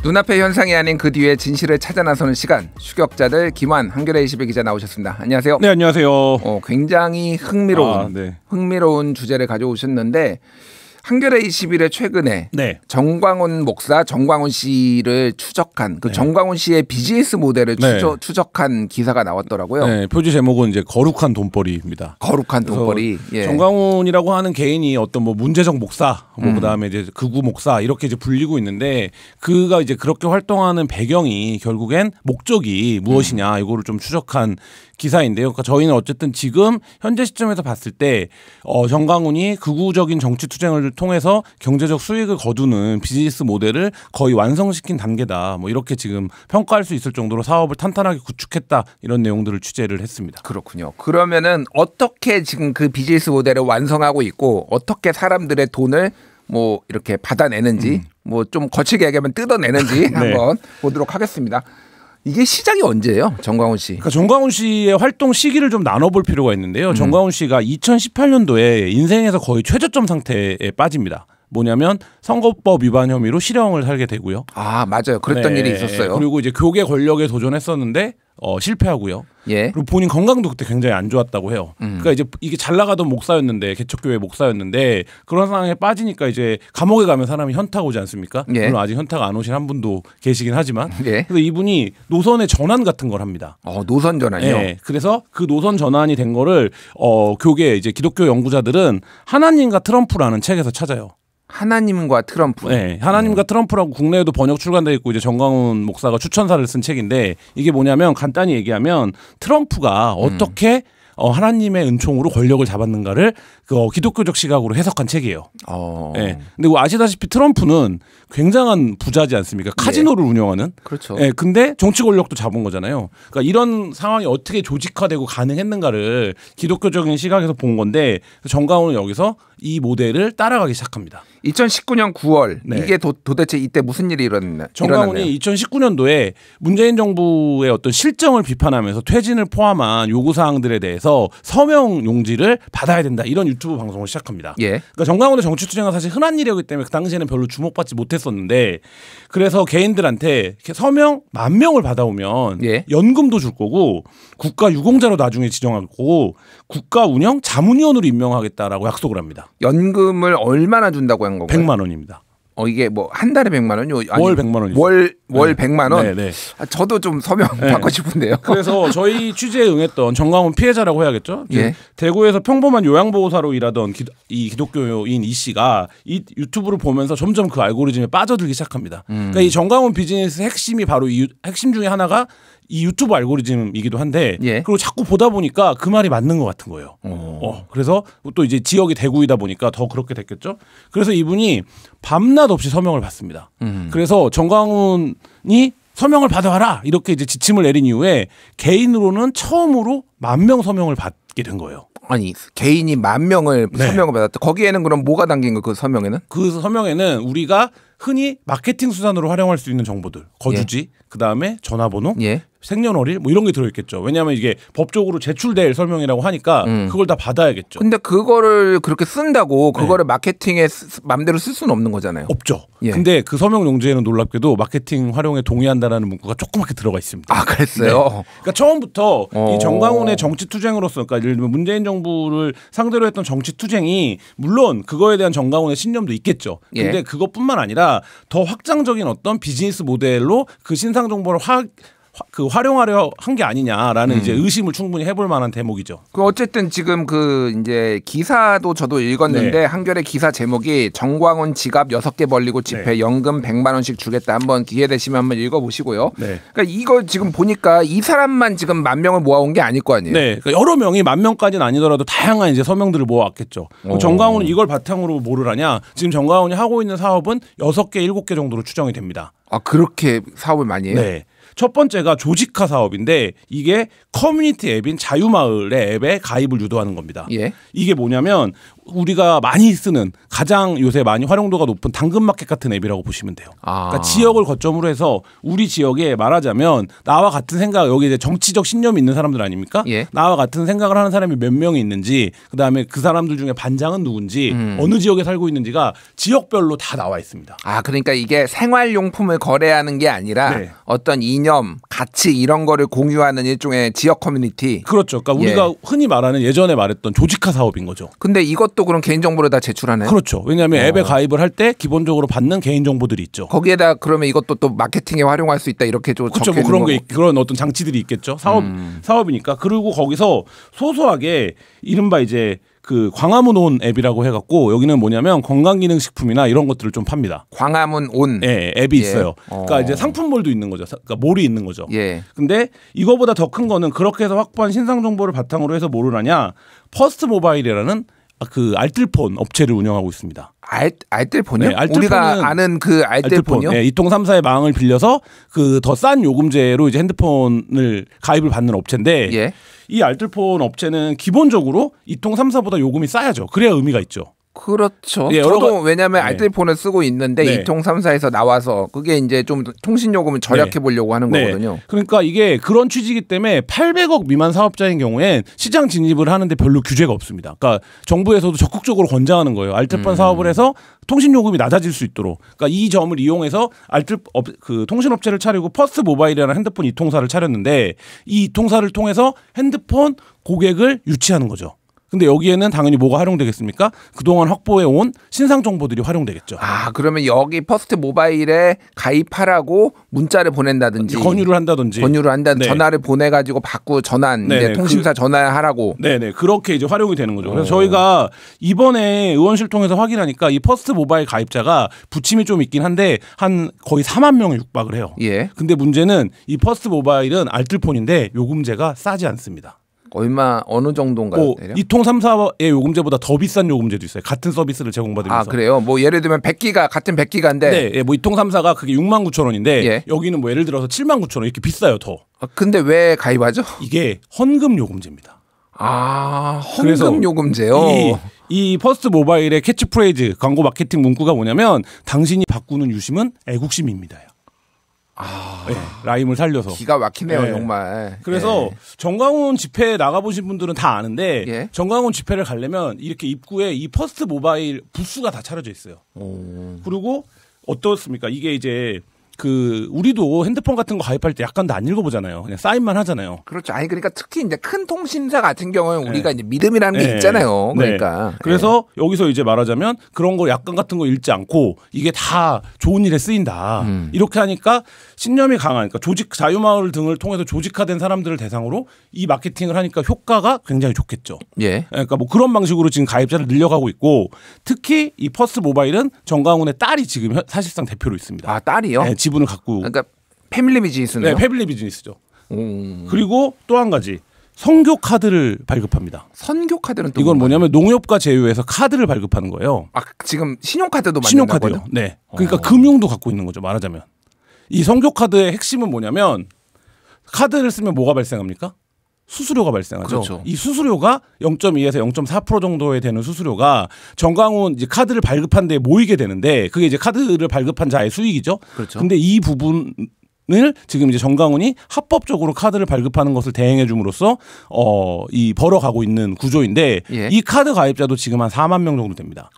눈앞의 현상이 아닌 그 뒤에 진실을 찾아 나서는 시간. 추격자들 김환 한겨레 21 기자 나오셨습니다. 안녕하세요. 네, 안녕하세요. 굉장히 흥미로운 주제를 가져오셨는데 한겨레 21에 최근에 정광훈 목사, 정광훈 씨를 추적한 그 정광훈 씨의 비즈니스 모델을 추적한 기사가 나왔더라고요. 네, 표지 제목은 이제 거룩한 돈벌이입니다. 거룩한 돈벌이. 예. 정광훈이라고 하는 개인이 어떤 뭐 문제적 목사, 그다음에 이제 극우 목사 이렇게 이제 불리고 있는데 그가 이제 그렇게 활동하는 배경이 결국엔 목적이 무엇이냐 이거를 좀 추적한 기사인데요. 그러니까 저희는 어쨌든 지금 현재 시점에서 봤을 때 정광훈이 극우적인 정치 투쟁을 통해서 경제적 수익을 거두는 비즈니스 모델을 거의 완성시킨 단계다. 뭐 이렇게 지금 평가할 수 있을 정도로 사업을 탄탄하게 구축했다. 이런 내용들을 취재를 했습니다. 그렇군요. 그러면은 어떻게 지금 그 비즈니스 모델을 완성하고 있고 어떻게 사람들의 돈을 뭐 이렇게 받아내는지 뭐 좀 거칠게 얘기하면 뜯어내는지 한번 보도록 하겠습니다. 이게 시작이 언제예요? 정광훈 씨. 그러니까 정광훈 씨의 활동 시기를 좀 나눠볼 필요가 있는데요. 정광훈 씨가 2018년도에 인생에서 거의 최저점 상태에 빠집니다. 뭐냐면 선거법 위반 혐의로 실형을 살게 되고요. 아, 맞아요. 그랬던 일이 있었어요. 그리고 이제 교계 권력에 도전했었는데 실패하고요. 예. 그리고 본인 건강도 그때 굉장히 안 좋았다고 해요. 그러니까 이제 이게 잘 나가던 목사였는데 개척교회 목사였는데 그런 상황에 빠지니까 이제 감옥에 가면 사람이 현타 오지 않습니까? 예. 물론 아직 현타가 안 오신 한 분도 계시긴 하지만 예. 그래서 이분이 노선의 전환 같은 걸 합니다. 노선 전환이요? 네. 그래서 그 노선 전환이 된 거를 교계 이제 기독교 연구자들은 하나님과 트럼프라는 책에서 찾아요. 하나님과 트럼프. 네, 하나님과 트럼프라고 국내에도 번역 출간돼 있고 이제 정광훈 목사가 추천사를 쓴 책인데 이게 뭐냐면 간단히 얘기하면 트럼프가 어떻게 하나님의 은총으로 권력을 잡았는가를 그 기독교적 시각으로 해석한 책이에요. 네. 근데 아시다시피 트럼프는 굉장한 부자지 않습니까? 카지노를 운영하는. 그렇죠. 네, 근데 정치 권력도 잡은 거잖아요. 그러니까 이런 상황이 어떻게 조직화되고 가능했는가를 기독교적인 시각에서 본 건데 정광훈은 여기서 이 모델을 따라가기 시작합니다. 2019년 9월 이게 도대체 이때 무슨 일이 일어났나요? 정광훈이 2019년도에 문재인 정부의 어떤 실정을 비판하면서 퇴진을 포함한 요구사항들에 대해서 서명 용지를 받아야 된다 이런 유튜브 방송을 시작합니다. 예. 그러니까 정광훈의 정치 투쟁은 사실 흔한 일이었기 때문에 그 당시에는 별로 주목받지 못했었는데 그래서 개인들한테 서명 10,000명을 받아오면 연금도 줄 거고 국가 유공자로 나중에 지정할 거고 국가 운영 자문위원으로 임명하겠다라고 약속을 합니다. 연금을 얼마나 준다고 한 건가요? 100만 원입니다. 이게 뭐 한 달에 100만 원이요? 월 100만 원이죠. 월 100만 원? 네. 저도 좀 서명 받고 싶은데요. 그래서 저희 취재에 응했던 정광훈 피해자라고 해야겠죠. 대구에서 평범한 요양보호사로 일하던 이 기독교인 이 씨가 이 유튜브를 보면서 점점 그 알고리즘에 빠져들기 시작합니다. 그러니까 이 정광훈 비즈니스 핵심이 바로 이 핵심 중에 하나가 이 유튜브 알고리즘이기도 한데 그리고 자꾸 보다 보니까 그 말이 맞는 것 같은 거예요. 그래서 또 이제 지역이 대구이다 보니까 더 그렇게 됐겠죠. 그래서 이분이 밤낮 없이 서명을 받습니다. 그래서 정광훈이 서명을 받아와라 이렇게 이제 지침을 내린 이후에 개인으로는 처음으로 10,000명 서명을 받게 된 거예요. 아니 개인이 10,000명을 서명을 받았다. 거기에는 그럼 뭐가 담긴 거 그 서명에는? 그 서명에는 우리가 흔히 마케팅 수단으로 활용할 수 있는 정보들, 거주지, 그다음에 전화번호, 생년월일 뭐 이런 게 들어있겠죠. 왜냐하면 이게 법적으로 제출될 설명이라고 하니까 그걸 다 받아야겠죠. 근데 그거를 그렇게 쓴다고 그거를 마케팅에 맘대로 쓸 수는 없는 거잖아요. 없죠. 근데 그 서명 용지에는 놀랍게도 마케팅 활용에 동의한다라는 문구가 조그맣게 들어가 있습니다. 아, 그랬어요? 그러니까 처음부터 이 정광훈의 정치 투쟁으로서 그러니까 예를 들면 문재인 정부를 상대로 했던 정치 투쟁이 물론 그거에 대한 정광훈의 신념도 있겠죠. 근데 그것뿐만 아니라 더 확장적인 어떤 비즈니스 모델로 그 신상 정보를 활용하려 한 게 아니냐라는 이제 의심을 충분히 해볼 만한 대목이죠. 어쨌든 지금 그 이제 기사도 저도 읽었는데 한겨레 기사 제목이 정광훈 지갑 6개 벌리고 집회 연금 100만 원씩 주겠다. 한번 기회 되시면 한번 읽어보시고요. 그러니까 이거 지금 보니까 이 사람만 지금 10,000명을 모아온 게 아닐 거 아니에요. 그러니까 여러 명이 10,000명까지는 아니더라도 다양한 이제 서명들을 모아왔겠죠. 정광훈은 이걸 바탕으로 뭐를 하냐? 지금 정광훈이 하고 있는 사업은 6개, 7개 정도로 추정이 됩니다. 아, 그렇게 사업을 많이 해요? 첫 번째가 조직화 사업인데 이게 커뮤니티 앱인 자유마을의 앱에 가입을 유도하는 겁니다. 이게 뭐냐면 우리가 많이 쓰는 가장 요새 많이 활용도가 높은 당근마켓 같은 앱이라고 보시면 돼요. 그러니까 지역을 거점으로 해서 우리 지역에 말하자면 나와 같은 생각, 여기 이제 정치적 신념이 있는 사람들 아닙니까? 예. 나와 같은 생각을 하는 사람이 몇 명이 있는지, 그다음에 그 사람들 중에 반장은 누군지, 어느 지역에 살고 있는지가 지역별로 다 나와 있습니다. 그러니까 이게 생활용품을 거래하는 게 아니라 네. 어떤 이념, 가치 이런 거를 공유하는 일종의 지역 커뮤니티. 그렇죠. 그러니까 우리가 흔히 말하는 예전에 말했던 조직화 사업인 거죠. 근데 이것도 그럼 개인정보를 다 제출하나요? 그렇죠. 왜냐하면 앱에 가입을 할 때 기본적으로 받는 개인정보들이 있죠. 거기에다 그러면 이것도 또 마케팅에 활용할 수 있다 이렇게 좀 그렇죠. 뭐 그런 게 그런 어떤 장치들이 있겠죠. 사업이니까. 그리고 거기서 소소하게 이른바 이제 그 광화문 온 앱이라고 해갖고 여기는 뭐냐면 건강기능식품이나 이런 것들을 좀 팝니다. 광화문 온. 네, 앱이 있어요. 그러니까 이제 상품몰도 있는 거죠. 그러니까 몰이 있는 거죠. 예. 근데 이거보다 더 큰 거는 그렇게 해서 확보한 신상 정보를 바탕으로 해서 뭐를 하냐? 퍼스트 모바일이라는 그 알뜰폰 업체를 운영하고 있습니다. 알뜰폰이요? 네, 우리가 아는 그 알뜰폰이요? 네, 이통 3사의 망을 빌려서 그 더 싼 요금제로 이제 핸드폰을 가입을 받는 업체인데 예. 이 알뜰폰 업체는 기본적으로 이통 3사보다 요금이 싸야죠. 그래야 의미가 있죠. 그렇죠. 예, 저도 왜냐하면 알뜰폰을 쓰고 있는데 네. 이통 3사에서 나와서 그게 이제 좀 통신요금을 절약해 보려고 하는 거거든요. 그러니까 이게 그런 취지이기 때문에 800억 미만 사업자인 경우엔 시장 진입을 하는데 별로 규제가 없습니다. 그러니까 정부에서도 적극적으로 권장하는 거예요. 알뜰폰 사업을 해서 통신요금이 낮아질 수 있도록. 그러니까 이 점을 이용해서 그 통신업체를 차리고 퍼스트 모바일이라는 핸드폰 이통사를 차렸는데 이 이통사를 통해서 핸드폰 고객을 유치하는 거죠. 근데 여기에는 당연히 뭐가 활용되겠습니까? 그동안 확보해온 신상 정보들이 활용되겠죠. 그러면 여기 퍼스트 모바일에 가입하라고 문자를 보낸다든지 권유를 한다든지 네. 전화를 보내가지고 받고 전환 이제 통신사 전화하라고. 네네 그렇게 이제 활용이 되는 거죠. 그래서 저희가 이번에 의원실 통해서 확인하니까 이 퍼스트 모바일 가입자가 부침이 좀 있긴 한데 한 거의 4만 명에 육박을 해요. 예. 근데 문제는 이 퍼스트 모바일은 알뜰폰인데 요금제가 싸지 않습니다. 어느 정도인가요? 이통 3사의 요금제보다 더 비싼 요금제도 있어요. 같은 서비스를 제공받으면서. 그래요? 뭐 예를 들면 100기가 같은 100기가인데 네, 뭐 이통 3사가 그게 69,000원인데 여기는 뭐 예를 들어서 79,000원 이렇게 비싸요, 더. 근데 왜 가입하죠? 이게 헌금 요금제입니다. 헌금 요금제요? 이 퍼스트 모바일의 캐치프레이즈 광고 마케팅 문구가 뭐냐면 당신이 바꾸는 유심은 애국심입니다. 네, 라임을 살려서 기가 막히네요. 정말. 그래서 정광훈 집회 나가보신 분들은 다 아는데 정광훈 집회를 가려면 이렇게 입구에 이 퍼스트 모바일 부스가 다 차려져 있어요. 그리고 어떻습니까? 이게 이제 우리도 핸드폰 같은 거 가입할 때 약간 더 안 읽어보잖아요. 그냥 사인만 하잖아요. 그렇죠. 그러니까 특히 이제 큰 통신사 같은 경우는 우리가 이제 믿음이라는 게 있잖아요. 그러니까. 그래서 여기서 이제 말하자면 그런 거 약관 같은 거 읽지 않고 이게 다 좋은 일에 쓰인다. 이렇게 하니까 신념이 강한, 그러니까 자유마을 등을 통해서 조직화된 사람들을 대상으로 이 마케팅을 하니까 효과가 굉장히 좋겠죠. 예. 그러니까 뭐 그런 방식으로 지금 가입자를 늘려가고 있고 특히 이 퍼스트 모바일은 정광훈의 딸이 지금 사실상 대표로 있습니다. 딸이요? 네, 지분을 갖고. 그러니까 패밀리 비즈니스네요. 네, 패밀리 비즈니스죠. 그리고 또 한 가지 선교 카드를 발급합니다. 선교 카드는 또 이건 뭐냐면 농협과 제휴해서 카드를 발급하는 거예요. 지금 신용카드도 신용카드요. 네. 그러니까 금융도 갖고 있는 거죠. 말하자면 이 선교 카드의 핵심은 뭐냐면 카드를 쓰면 뭐가 발생합니까? 수수료가 발생하죠. 그렇죠. 이 수수료가 0.2에서 0.4% 정도에 되는 수수료가 정광훈 이제 카드를 발급한 데 모이게 되는데 그게 이제 카드를 발급한 자의 수익이죠. 그렇죠. 근데 이 부분을 지금 이제 정광훈이 합법적으로 카드를 발급하는 것을 대행해 줌으로써 이 벌어가고 있는 구조인데 이 카드 가입자도 지금 한 4만 명 정도 됩니다.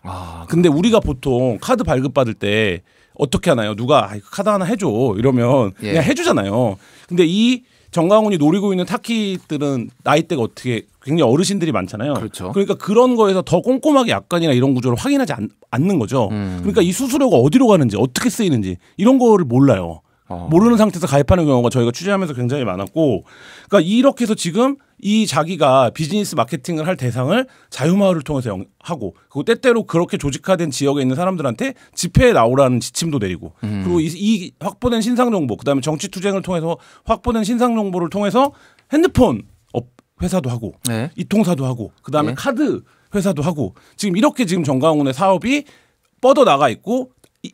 근데 우리가 보통 카드 발급받을 때 어떻게 하나요? 누가 카드 하나 해줘 이러면 그냥 해주잖아요. 근데 이 정광훈이 노리고 있는 타깃들은 나이대가 어떻게 굉장히 어르신들이 많잖아요. 그렇죠. 그러니까 그런 거에서 더 꼼꼼하게 약관이나 이런 구조를 확인하지 않는 거죠. 그러니까 이 수수료가 어디로 가는지 어떻게 쓰이는지 이런 거를 몰라요. 모르는 상태에서 가입하는 경우가 저희가 취재하면서 굉장히 많았고 그러니까 이렇게 해서 지금 이 자기가 비즈니스 마케팅을 할 대상을 자유마을을 통해서 하고 그리고 때때로 그렇게 조직화된 지역에 있는 사람들한테 집회에 나오라는 지침도 내리고 그리고 이 확보된 신상정보 그다음에 정치투쟁을 통해서 확보된 신상정보를 통해서 핸드폰 회사도 하고 이통사도 하고 그다음에 카드 회사도 하고 지금 이렇게 지금 정광훈의 사업이 뻗어나가 있고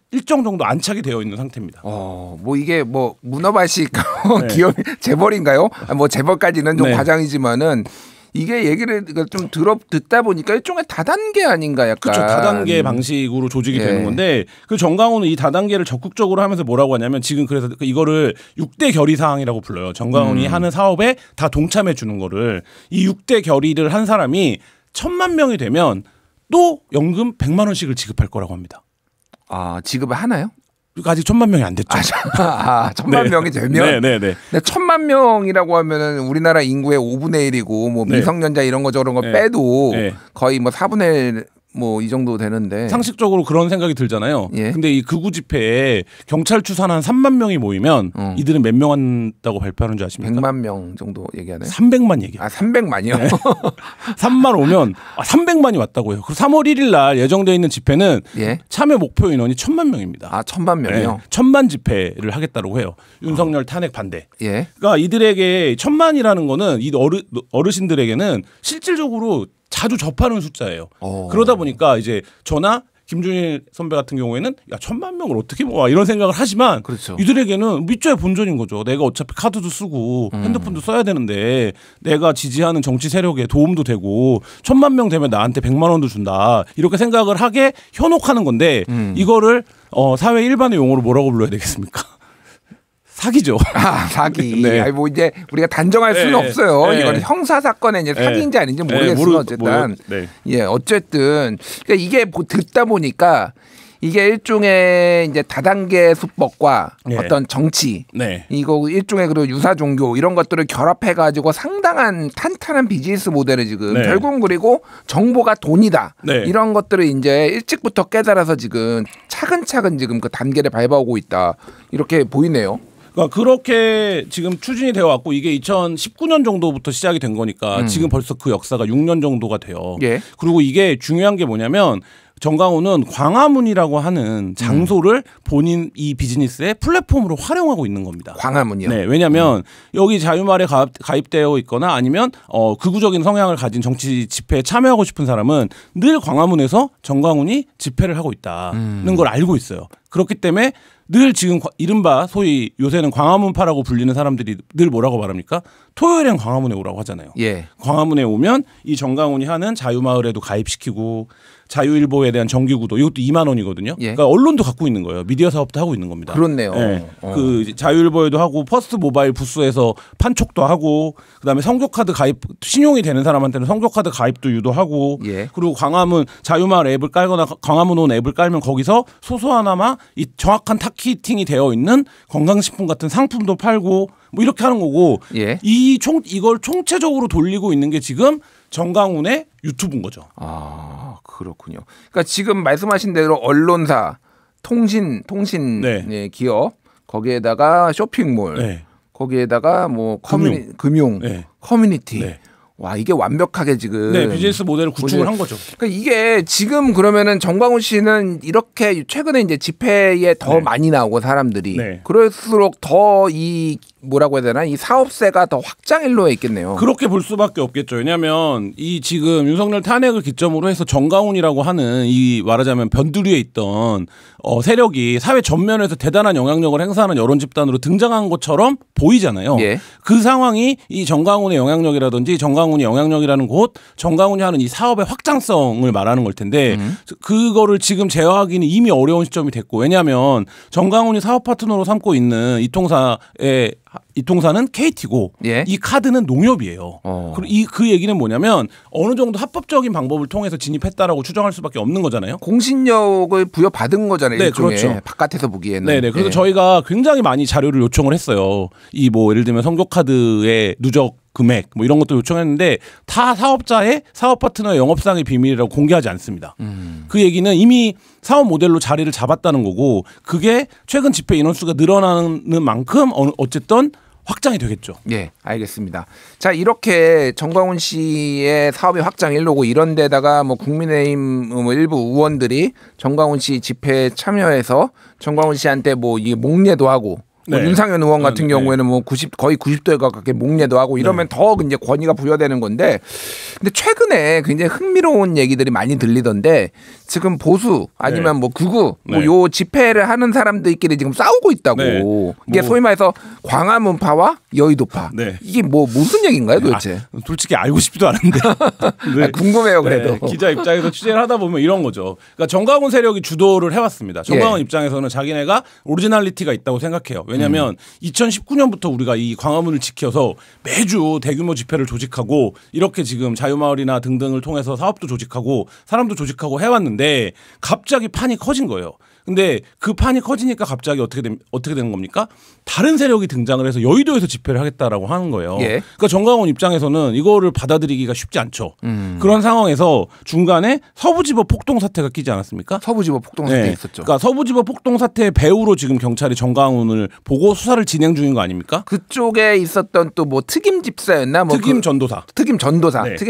일정 정도 안착이 되어 있는 상태입니다. 뭐 이게 뭐 문어발식 기업 재벌인가요? 뭐 재벌까지는 좀 과장이지만은 이게 얘기를 좀 듣다 보니까 일종의 다단계 아닌가 약간. 그렇죠. 다단계 방식으로 조직이 되는 건데 그 정강훈은 이 다단계를 적극적으로 하면서 뭐라고 하냐면 지금 그래서 이거를 6대 결의 사항이라고 불러요. 정강훈이 하는 사업에 다 동참해 주는 거를 이 6대 결의를 한 사람이 1,000만 명이 되면 또 연금 100만 원씩을 지급할 거라고 합니다. 아, 지급을 하나요? 아직 1,000만 명이 안 됐죠. 1,000만 명이 되면. 근데 1,000만 명이라고 하면은 우리나라 인구의 5분의 1이고 뭐 미성년자 이런 거 저런 거 빼도 거의 뭐 4분의 1 뭐 이 정도 되는데 상식적으로 그런 생각이 들잖아요. 근데 이 극우 집회에 경찰 추산 한 3만 명이 모이면 이들은 몇 명 한다고 발표하는 줄 아십니까? 100만 명 정도 얘기하나요? 300만 얘기해요. 300만이요? 3만 오면 300만이 왔다고요. 그리고 3월 1일 날 예정되어 있는 집회는 참여 목표 인원이 1,000만 명입니다. 1,000만 명이요? 1,000만 집회를 하겠다고 해요. 윤석열 탄핵 반대. 그러니까 이들에게 1,000만이라는 거는 이 어르신들에게는 실질적으로 자주 접하는 숫자예요. 그러다 보니까 이제 저나 김준일 선배 같은 경우에는 야 1,000만 명을 어떻게 모아 이런 생각을 하지만 이들에게는 밑줄의 본전인 거죠. 내가 어차피 카드도 쓰고 핸드폰도 써야 되는데 내가 지지하는 정치 세력에 도움도 되고 1,000만 명 되면 나한테 100만 원도 준다 이렇게 생각을 하게 현혹하는 건데 이거를 사회 일반의 용어로 뭐라고 불러야 되겠습니까? 사기죠. 사기. 아니 뭐 이제 우리가 단정할 수는 없어요. 이거는 형사 사건에 이제 사기인지 아닌지 모르겠으나 어쨌든 어쨌든 그러니까 이게 듣다 보니까 이게 일종의 이제 다단계 수법과 어떤 정치 이거 일종의 그리고 유사 종교 이런 것들을 결합해 가지고 상당한 탄탄한 비즈니스 모델을 지금 결국은 그리고 정보가 돈이다 이런 것들을 이제 일찍부터 깨달아서 지금 차근차근 지금 그 단계를 밟아오고 있다 이렇게 보이네요. 그러니까 그렇게 지금 추진이 되어 왔고 이게 2019년 정도부터 시작이 된 거니까 지금 벌써 그 역사가 6년 정도가 돼요. 그리고 이게 중요한 게 뭐냐면 정강훈은 광화문이라고 하는 장소를 본인 이 비즈니스의 플랫폼으로 활용하고 있는 겁니다. 광화문이요? 네, 왜냐하면 여기 자유말에 가입되어 있거나 아니면 극우적인 성향을 가진 정치 집회에 참여하고 싶은 사람은 늘 광화문에서 정강훈이 집회를 하고 있다는 걸 알고 있어요. 그렇기 때문에 늘 지금 이른바 소위 요새는 광화문파라고 불리는 사람들이 늘 뭐라고 말합니까? 토요일엔 광화문에 오라고 하잖아요. 광화문에 오면 이 정강훈이 하는 자유마을에도 가입시키고 자유일보에 대한 정기구독 이것도 2만 원이거든요. 그러니까 언론도 갖고 있는 거예요. 미디어 사업도 하고 있는 겁니다. 그렇네요. 그 자유일보에도 하고 퍼스트 모바일 부스에서 판촉도 하고 그다음에 성교카드 가입 신용이 되는 사람한테는 성교카드 가입도 유도하고 그리고 광화문 자유마을 앱을 깔거나 광화문 온 앱을 깔면 거기서 소소하나마 이 정확한 타겟팅이 되어 있는 건강식품 같은 상품도 팔고 뭐 이렇게 하는 거고 이걸 총체적으로 돌리고 있는 게 지금 정강훈의 유튜브인 거죠. 아 그렇군요. 그러니까 지금 말씀하신 대로 언론사, 통신 기업 거기에다가 쇼핑몰 거기에다가 뭐 금융 커뮤니티. 와 이게 완벽하게 지금 비즈니스 모델을 구축을 한 거죠. 그러니까 이게 지금 그러면은 정광훈 씨는 이렇게 최근에 이제 집회에 더 많이 나오고 사람들이 그럴수록 더 이 뭐라고 해야 되나 이 사업세가 더 확장일로에 있겠네요. 그렇게 볼 수밖에 없겠죠. 왜냐하면 이 지금 윤석열 탄핵을 기점으로 해서 정강훈이라고 하는 이 말하자면 변두리에 있던 세력이 사회 전면에서 대단한 영향력을 행사하는 여론 집단으로 등장한 것처럼 보이잖아요. 그 상황이 이 정강훈의 영향력이라든지 정강훈이 영향력이라는 곳, 정강훈이 하는 이 사업의 확장성을 말하는 걸 텐데 그거를 지금 제어하기는 이미 어려운 시점이 됐고 왜냐하면 정강훈이 사업 파트너로 삼고 있는 이통사는 KT고 이 카드는 농협이에요. 그 얘기는 뭐냐면 어느 정도 합법적인 방법을 통해서 진입했다라고 추정할 수밖에 없는 거잖아요. 공신력을 부여받은 거잖아요. 네, 그렇죠. 바깥에서 보기에는. 그래서 저희가 굉장히 많이 자료를 요청을 했어요. 이 뭐 예를 들면 성교카드의 누적 금액 뭐 이런 것도 요청했는데 다 사업자의 사업 파트너의 영업상의 비밀이라고 공개하지 않습니다. 그 얘기는 이미 사업 모델로 자리를 잡았다는 거고 그게 최근 집회 인원수가 늘어나는 만큼 어쨌든 확장이 되겠죠. 알겠습니다. 자 이렇게 정광훈 씨의 사업의 확장 일로고 이런 데다가 뭐 국민의힘 뭐 일부 의원들이 정광훈 씨 집회에 참여해서 정광훈 씨한테 뭐 이 목례도 하고 뭐 윤상현 의원 같은 경우에는 뭐 거의 90도에 가깝게 목례도 하고 이러면 더 이제 권위가 부여되는 건데, 근데 최근에 굉장히 흥미로운 얘기들이 많이 들리던데 지금 보수 아니면 뭐 극우 뭐 요 집회를 하는 사람들끼리 지금 싸우고 있다고. 이게 소위 말해서 광화문파와 여의도파. 이게 뭐 무슨 얘기인가요 도대체? 솔직히 알고 싶지도 않은데 궁금해요 그래도. 기자 입장에서 취재를 하다 보면 이런 거죠. 그러니까 정광훈 세력이 주도를 해왔습니다. 정광훈 입장에서는 자기네가 오리지널리티가 있다고 생각해요. 왜냐하면 2019년부터 우리가 이 광화문을 지켜서 매주 대규모 집회를 조직하고 이렇게 지금 자유마을이나 등등을 통해서 사업도 조직하고 사람도 조직하고 해왔는데 갑자기 판이 커진 거예요. 근데 그 판이 커지니까 갑자기 어떻게 되는 겁니까? 다른 세력이 등장을 해서 여의도에서 집회를 하겠다라고 하는 거예요. 그러니까 정광훈 입장에서는 이거를 받아들이기가 쉽지 않죠. 그런 상황에서 중간에 서부지법 폭동 사태가 끼지 않았습니까? 서부지법 폭동 사태 있었죠. 그러니까 서부지법 폭동 사태의 배후로 지금 경찰이 정광훈을 보고 수사를 진행 중인 거 아닙니까? 그쪽에 있었던 또 뭐 특임 집사였나? 뭐 특임 전도사. 특임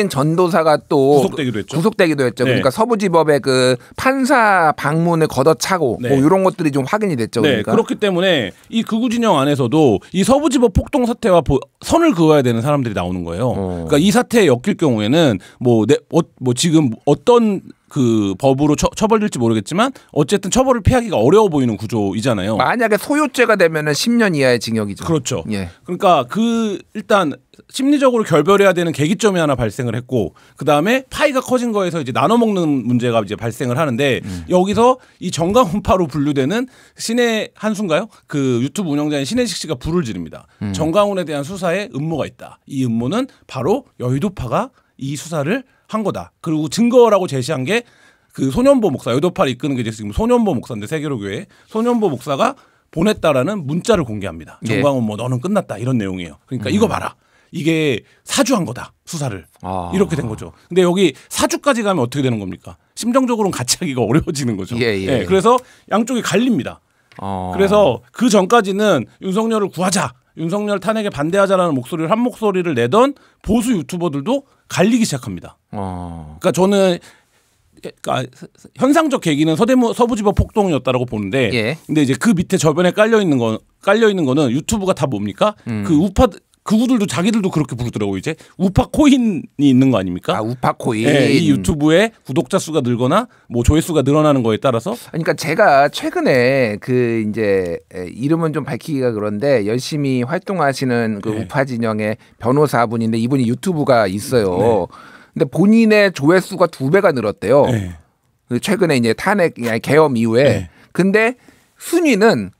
전도사가 또 구속되기도 했죠. 그러니까 서부지법의 그 판사 방문을 걷어차고 뭐 이런 것들이 좀 확인이 됐죠. 그러니까. 그렇기 때문에 이 극우 진영 안에서도 이 서부지법 폭동 사태와 선을 그어야 되는 사람들이 나오는 거예요. 그러니까 이 사태에 엮일 경우에는 뭐 지금 어떤 그 법으로 처벌될지 모르겠지만 어쨌든 처벌을 피하기가 어려워 보이는 구조이잖아요. 만약에 소요죄가 되면은 10년 이하의 징역이죠. 그렇죠. 그러니까 일단 심리적으로 결별해야 되는 계기점이 하나 발생을 했고, 그 다음에 파이가 커진 거에서 이제 나눠 먹는 문제가 이제 발생을 하는데 여기서 이 정광훈파로 분류되는 신의 한수인가요? 그 유튜브 운영자인 신혜식 씨가 불을 지릅니다. 정광훈에 대한 수사에 음모가 있다. 이 음모는 바로 여의도파가 이 수사를 한 거다. 그리고 증거라고 제시한 게 그 소년보 목사, 여의도파를 이끄는 게 지금 소년보 목사인데 세계로교회 소년보 목사가 보냈다라는 문자를 공개합니다. 정광훈 뭐 너는 끝났다 이런 내용이에요. 그러니까 이거 봐라. 이게 사주한 거다 수사를. 이렇게 된 거죠. 근데 여기 사주까지 가면 어떻게 되는 겁니까? 심정적으로는 같이 하기가 어려워지는 거죠. 그래서 양쪽이 갈립니다. 그래서 그 전까지는 윤석열을 구하자, 윤석열 탄핵에 반대하자라는 목소리를 한 목소리를 내던 보수 유튜버들도 갈리기 시작합니다. 그러니까 저는 현상적 계기는 서부지법 폭동이었다라고 보는데, 근데 이제 그 밑에 저변에 깔려 있는 거는 유튜브가 다 뭡니까? 그 우파 그구들도 자기들도 그렇게 부르더라고요. 이제 우파 코인이 있는 거 아닙니까? 우파 코인. 이 유튜브에 구독자 수가 늘거나 뭐 조회수가 늘어나는 거에 따라서. 그러니까 제가 최근에 그 이제 이름은 좀 밝히기가 그런데 열심히 활동하시는 그 우파 진영의 변호사분인데 이분이 유튜브가 있어요. 근데 본인의 조회수가 2배가 늘었대요. 최근에 이제 탄핵 계엄 이후에. 근데 순위는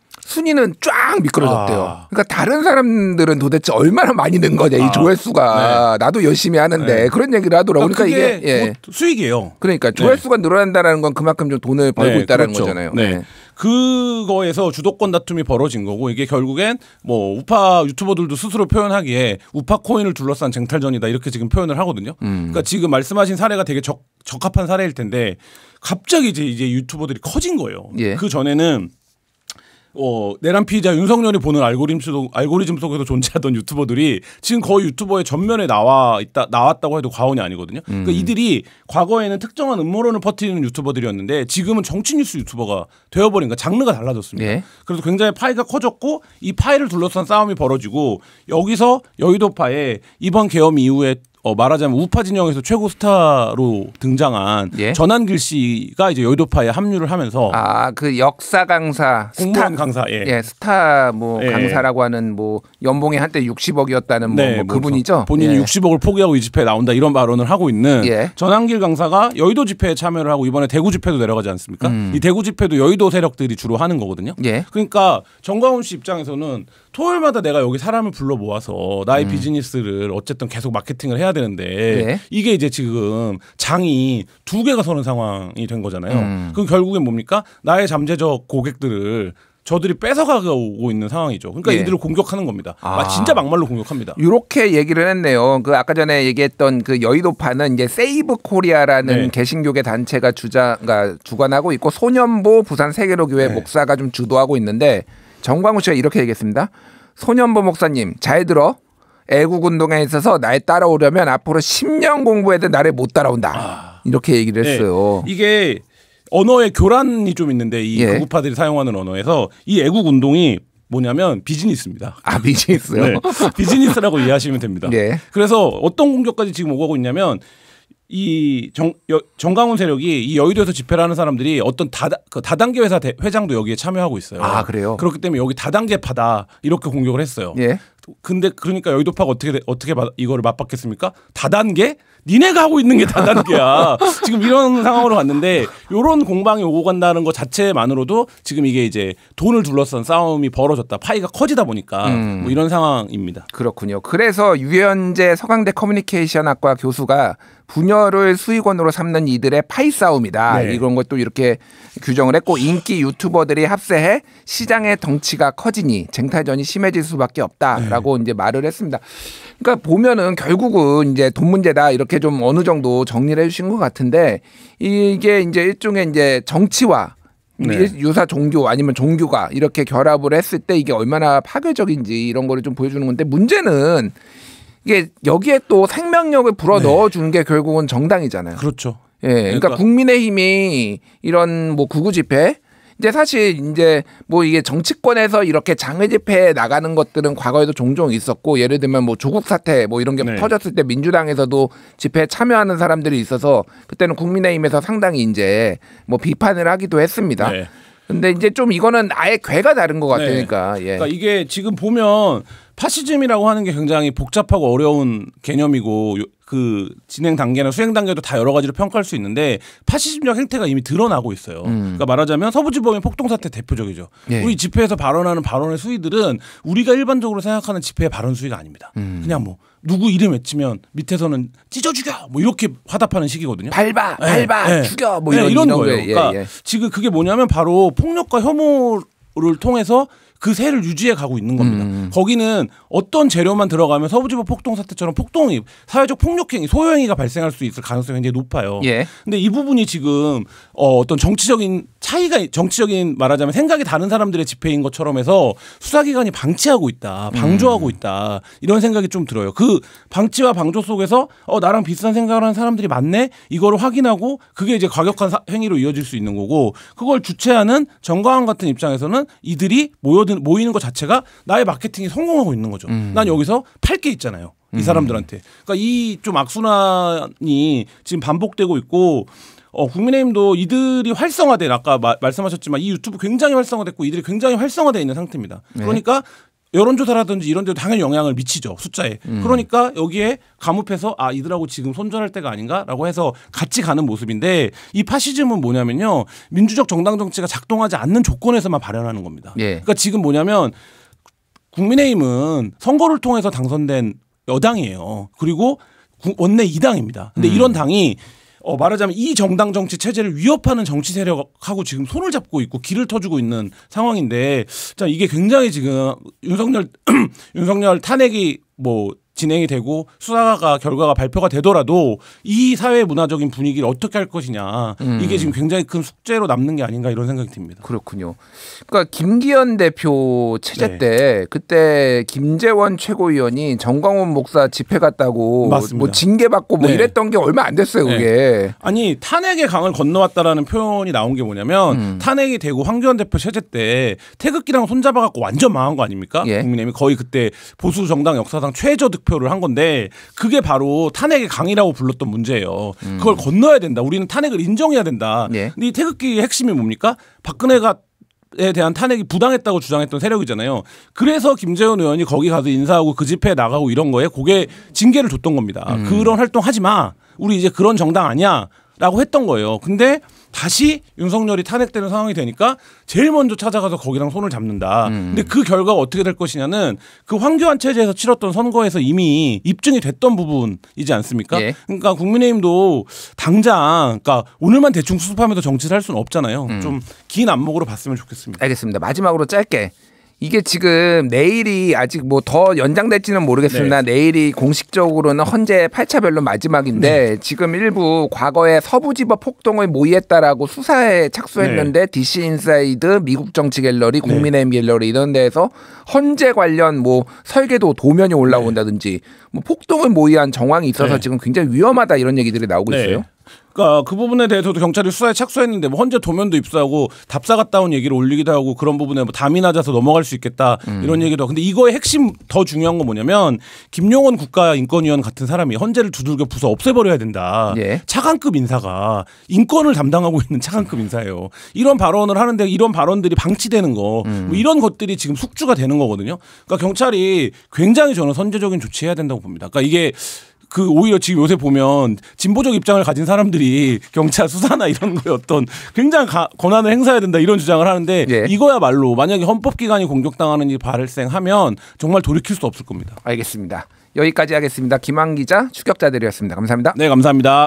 쫙 미끄러졌대요. 그러니까 다른 사람들은 도대체 얼마나 많이 는 거냐 이 조회수가. 나도 열심히 하는데 그런 얘기를 하더라고요. 그러니까 이게 수익이에요. 그러니까 조회수가 늘어난다는 건 그만큼 좀 돈을 벌고 있다는 거잖아요. 그거에서 주도권 다툼이 벌어진 거고, 이게 결국엔 뭐 우파 유튜버들도 스스로 표현하기에 우파 코인을 둘러싼 쟁탈전이다 이렇게 지금 표현을 하거든요. 그러니까 지금 말씀하신 사례가 되게 적합한 사례일 텐데 갑자기 이제 유튜버들이 커진 거예요. 그 전에는 내란 피의자 윤석열이 보는 알고리즘 속에서 존재하던 유튜버들이 지금 거의 유튜버의 전면에 나왔다고 해도 과언이 아니거든요. 그러니까 이들이 과거에는 특정한 음모론을 퍼뜨리는 유튜버들이었는데 지금은 정치 뉴스 유튜버가 되어버리니까 장르가 달라졌습니다. 그래서 굉장히 파이가 커졌고, 이 파이를 둘러싼 싸움이 벌어지고, 여기서 여의도파에 이번 계엄 이후에 말하자면 우파 진영에서 최고 스타로 등장한 전한길 씨가 이제 여의도파에 합류를 하면서 그 역사 강사, 공무원 강사, 스타 뭐 강사라고 하는 뭐 연봉이 한때 60억이었다는 뭐 그분이죠. 본인이 60억을 포기하고 이 집회에 나온다 이런 발언을 하고 있는 전한길 강사가 여의도 집회에 참여를 하고 이번에 대구 집회도 내려가지 않습니까? 이 대구 집회도 여의도 세력들이 주로 하는 거거든요. 그러니까 정광훈 씨 입장에서는 토요일마다 내가 여기 사람을 불러 모아서 나의 비즈니스를 어쨌든 계속 마케팅을 해야 되는데 이게 이제 지금 장이 2개가 서는 상황이 된 거잖아요. 그럼 결국엔 뭡니까? 나의 잠재적 고객들을 저들이 뺏어가고 있는 상황이죠. 그러니까 이들을 공격하는 겁니다. 진짜 막말로 공격합니다. 이렇게 얘기를 했네요. 그 아까 전에 얘기했던 그 여의도파는 이제 세이브 코리아라는 개신교계 단체가 주관하고 있고, 소년보 부산 세계로교회 목사가 좀 주도하고 있는데, 정광훈 씨가 이렇게 얘기했습니다. 소년보 목사님 잘 들어. 애국운동에 있어서 날 따라오려면 앞으로 10년 공부해도 나를 못 따라온다. 이렇게 얘기를 했어요. 이게 언어의 교란이 좀 있는데 이 극우파들이 사용하는 언어에서 이 애국운동이 뭐냐면 비즈니스입니다. 아, 비즈니스요? 네. 비즈니스라고 이해하시면 됩니다. 네. 그래서 어떤 공격까지 지금 오고 있냐면 이 정강훈 세력이 이 여의도에서 집회를 하는 사람들이 어떤 다단계 회사 회장도 여기에 참여하고 있어요. 아, 그래요? 그렇기 때문에 여기 다단계파다 이렇게 공격을 했어요. 예. 근데 그러니까 여의도파가 어떻게 이거를 맞받겠습니까? 다단계? 니네가 하고 있는 게 다단계야. 지금 이런 상황으로 갔는데 이런 공방이 오고 간다는 것 자체만으로도 지금 이게 이제 돈을 둘러싼 싸움이 벌어졌다. 파이가 커지다 보니까 뭐 이런 상황입니다. 그렇군요. 그래서 유현재 서강대 커뮤니케이션학과 교수가 분열을 수익원으로 삼는 이들의 파이 싸움이다. 네. 이런 것도 이렇게 규정을 했고 인기 유튜버들이 합세해 시장의 덩치가 커지니 쟁탈전이 심해질 수밖에 없다라고 이제 말을 했습니다. 그러니까 보면은 결국은 이제 돈 문제다 이렇게 좀 어느 정도 정리를 해주신 것 같은데 이게 이제 일종의 이제 정치와 유사 종교 아니면 종교가 이렇게 결합을 했을 때 이게 얼마나 파괴적인지 이런 거를 좀 보여주는 건데 문제는 이게 여기에 또 생명력을 불어 넣어주는 게 결국은 정당이잖아요. 그렇죠. 예, 그러니까 국민의힘이 이런 뭐 구구 집회 이제 사실 이제 뭐 이게 정치권에서 이렇게 장외 집회에 나가는 것들은 과거에도 종종 있었고 예를 들면 뭐 조국 사태 뭐 이런 게 터졌을 때 민주당에서도 집회에 참여하는 사람들이 있어서 그때는 국민의힘에서 상당히 이제 뭐 비판을 하기도 했습니다. 네. 근데 이제 좀 이거는 아예 궤가 다른 것 같으니까. 예. 그러니까 이게 지금 보면 파시즘이라고 하는 게 굉장히 복잡하고 어려운 개념이고 그 진행 단계나 수행 단계도 다 여러 가지로 평가할 수 있는데 파시즘적 행태가 이미 드러나고 있어요. 그러니까 말하자면 서부지법의 폭동사태 대표적이죠. 예. 우리 집회에서 발언하는 발언의 수위들은 우리가 일반적으로 생각하는 집회의 발언 수위가 아닙니다. 그냥 뭐 누구 이름 외치면 밑에서는 찢어 죽여 뭐 이렇게 화답하는 식이거든요. 밟아 죽여 뭐 이런 거예요. 그러니까 지금 그게 뭐냐면 바로 폭력과 혐오를 통해서 그 세를 유지해 가고 있는 겁니다. 거기는 어떤 재료만 들어가면 서부지법 폭동 사태처럼 폭동이 사회적 폭력행위, 소요행위가 발생할 수 있을 가능성이 굉장히 높아요. 예. 근데 이 부분이 지금 어떤 정치적인 차이가 정치적인 말하자면 생각이 다른 사람들의 집회인 것처럼 해서 수사기관이 방치하고 있다, 방조하고 있다 이런 생각이 좀 들어요. 그 방치와 방조 속에서 나랑 비슷한 생각을 하는 사람들이 많네 이거를 확인하고 그게 이제 과격한 행위로 이어질 수 있는 거고 그걸 주최하는 정광훈 같은 입장에서는 이들이 모이는 것 자체가 나의 마케팅이 성공하고 있는 거죠. 난 여기서 팔 게 있잖아요. 이 사람들한테. 그러니까 이 좀 악순환이 지금 반복되고 있고 국민의힘도 이들이 활성화된 아까 말씀하셨지만 이 유튜브 굉장히 활성화됐고 이들이 굉장히 활성화되어 있는 상태입니다. 그러니까 여론조사라든지 이런 데도 당연히 영향을 미치죠. 숫자에. 그러니까 여기에 가뭇해서 이들하고 지금 손절할 때가 아닌가라고 해서 같이 가는 모습인데 이 파시즘은 뭐냐면요. 민주적 정당 정치가 작동하지 않는 조건에서만 발현하는 겁니다. 예. 그러니까 지금 뭐냐면 국민의힘은 선거를 통해서 당선된 여당이에요. 그리고 원내 2당입니다. 근데 이런 당이 말하자면 이 정당 정치 체제를 위협하는 정치 세력하고 지금 손을 잡고 있고 길을 터주고 있는 상황인데 자 이게 굉장히 지금 윤석열 탄핵이 뭐 진행이 되고 수사가 결과가 발표가 되더라도 이 사회 문화적인 분위기를 어떻게 할 것이냐 이게 지금 굉장히 큰 숙제로 남는 게 아닌가 이런 생각이 듭니다. 그렇군요. 그러니까 김기현 대표 체제 때 그때 김재원 최고위원이 정광훈 목사 집회 갔다고 맞습니다. 뭐 징계받고 뭐 이랬던 게 얼마 안 됐어요. 그게. 아니 탄핵의 강을 건너왔다라는 표현이 나온 게 뭐냐면 탄핵이 되고 황교안 대표 체제 때 태극기랑 손잡아갖고 완전 망한 거 아닙니까? 예. 국민의힘이 거의 그때 보수 정당 역사상 최저 득표를 한 건데 그게 바로 탄핵의 강이라고 불렀던 문제예요. 그걸 건너야 된다. 우리는 탄핵을 인정해야 된다. 예. 근데 이 태극기의 핵심이 뭡니까? 박근혜에 대한 탄핵이 부당했다고 주장했던 세력이잖아요. 그래서 김재원 의원이 거기 가서 인사하고 그 집회에 나가고 이런 거에 그게 징계를 줬던 겁니다. 그런 활동 하지 마. 우리 이제 그런 정당 아니야. 라고 했던 거예요. 근데 다시 윤석열이 탄핵되는 상황이 되니까 제일 먼저 찾아가서 거기랑 손을 잡는다. 근데 그 결과가 어떻게 될 것이냐는 그 황교안 체제에서 치렀던 선거에서 이미 입증이 됐던 부분이지 않습니까? 예. 그러니까 국민의힘도 당장 그러니까 오늘만 대충 수습하면서 정치를 할 수는 없잖아요. 좀 긴 안목으로 봤으면 좋겠습니다. 알겠습니다. 마지막으로 짧게. 이게 지금 내일이 아직 뭐 더 연장될지는 모르겠습니다. 네. 내일이 공식적으로는 헌재 8차 변론 마지막인데 지금 일부 과거에 서부지법 폭동을 모의했다라고 수사에 착수했는데 DC 인사이드, 미국 정치 갤러리, 국민의힘 갤러리 이런 데에서 헌재 관련 뭐 설계도 도면이 올라온다든지 뭐 폭동을 모의한 정황이 있어서 지금 굉장히 위험하다 이런 얘기들이 나오고 있어요. 그러니까 그 부분에 대해서도 경찰이 수사에 착수했는데 뭐 헌재 도면도 입수하고 답사 갔다 온 얘기를 올리기도 하고 그런 부분에 뭐 담이 낮아서 넘어갈 수 있겠다 이런 얘기도 하고. 근데 이거의 핵심 더 중요한 건 뭐냐면 김용원 국가인권위원 같은 사람이 헌재를 두들겨 부숴 없애버려야 된다. 예. 차관급 인사가 인권을 담당하고 있는 차관급 인사예요. 이런 발언을 하는데 이런 발언들이 방치되는 거 뭐 이런 것들이 지금 숙주가 되는 거거든요. 그러니까 경찰이 굉장히 저는 선제적인 조치해야 된다고 봅니다. 그러니까 이게 오히려 지금 요새 보면 진보적 입장을 가진 사람들이 경찰 수사나 이런 거에 어떤 굉장히 권한을 행사해야 된다 이런 주장을 하는데 예. 이거야말로 만약에 헌법기관이 공격당하는 일이 발생하면 정말 돌이킬 수 없을 겁니다. 알겠습니다. 여기까지 하겠습니다. 김한 기자, 추격자들이었습니다. 감사합니다. 네, 감사합니다.